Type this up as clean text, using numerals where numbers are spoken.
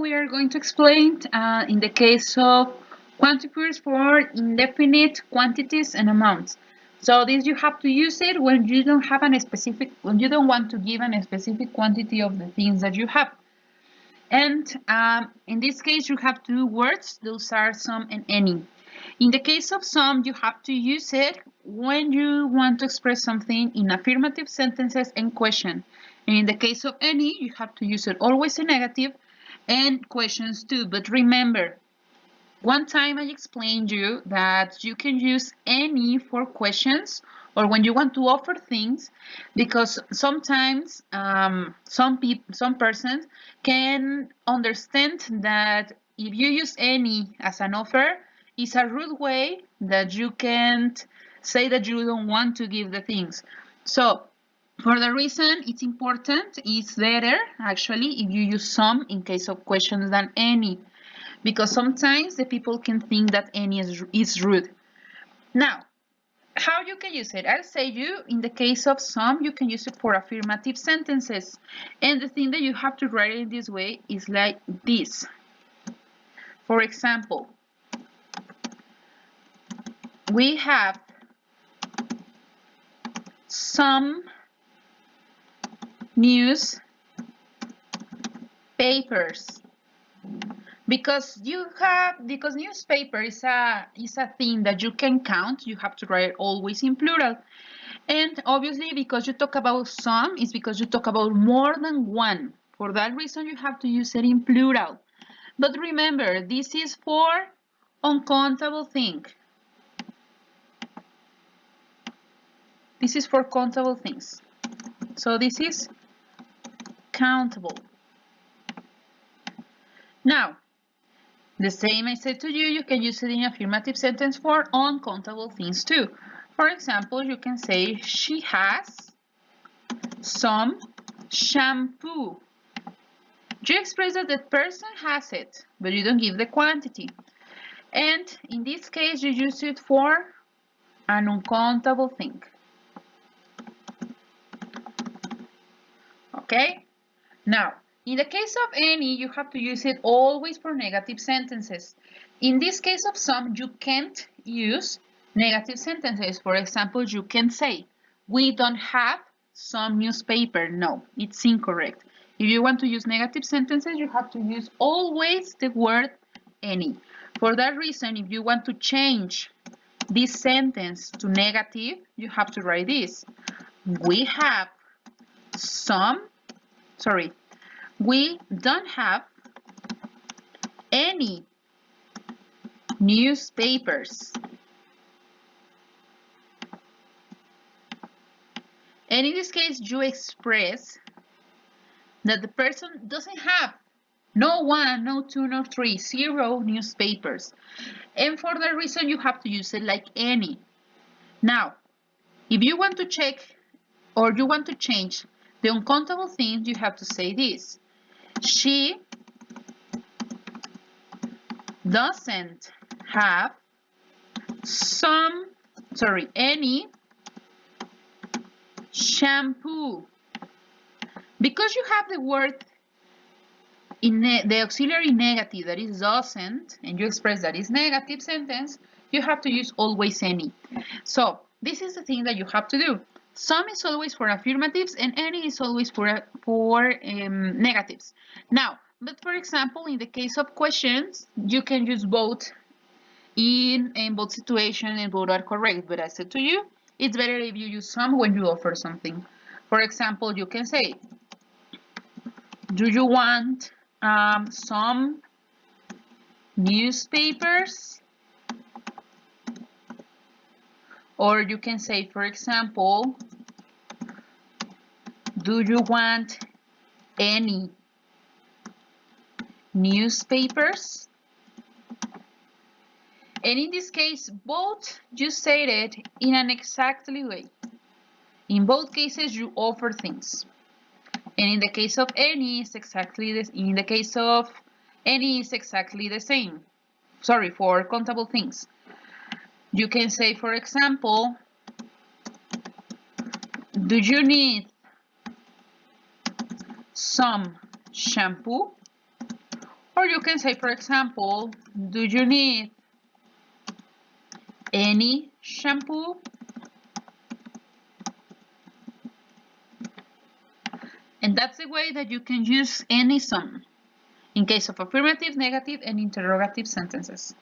we are going to explain in the case of quantifiers for indefinite quantities and amounts. So this you have to use it when you don't have when you don't want to give a specific quantity of the things that you have. And in this case, you have two words. Those are some and any. In the case of some, you have to use it when you want to express something in affirmative sentences and question. And in the case of any, you have to use it always in negative and questions too. But remember, one time I explained you that you can use any for questions or when you want to offer things, because sometimes some persons can understand that if you use any as an offer, it's a rude way that you can't say that you don't want to give the things. So for the reason it's important, it's better actually if you use some in case of questions than any, because sometimes the people can think that any is rude. Now, how you can use it? I'll say you, in the case of some, you can use it for affirmative sentences. And the thing that you have to write it in this way is like this. For example, we have some newspapers. Because newspaper is a thing that you can count, you have to write it always in plural. And obviously, because you talk about some, it's because you talk about more than one. For that reason, you have to use it in plural. But remember, this is for uncountable thing. This is for countable things. So this is countable. Now, the same I said to you, you can use it in affirmative sentence for uncountable things too. For example, you can say, she has some shampoo. You express that the person has it, but you don't give the quantity. And in this case, you use it for an uncountable thing. Okay? Now, in the case of any, you have to use it always for negative sentences. In this case of some, you can't use negative sentences. For example, you can say, we don't have some newspaper. No, it's incorrect. If you want to use negative sentences, you have to use always the word any. For that reason, if you want to change this sentence to negative, you have to write this. We have some, sorry, we don't have any newspapers. And in this case, you express that the person doesn't have no one, no two, no three, 0 newspapers. And for that reason, you have to use it like any. Now, if you want to check or you want to change the uncountable things, you have to say this. She doesn't have any shampoo. Because you have the word in the auxiliary negative that is doesn't, and you express that is negative sentence, you have to use always any. So this is the thing that you have to do. Some is always for affirmatives and any is always for negatives. Now, but for example, in the case of questions, you can use both in both situations and both are correct. But I said to you, it's better if you use some when you offer something. For example, you can say, do you want some newspapers? Or you can say, for example, do you want any newspapers? And in this case, both you said it in an exactly way. In both cases, you offer things. And in the case of any, it's exactly this. In the case of any, is exactly the same. Sorry, for countable things. You can say, for example, do you need some shampoo? Or you can say, for example, do you need any shampoo? And that's the way that you can use any some in case of affirmative, negative, and interrogative sentences.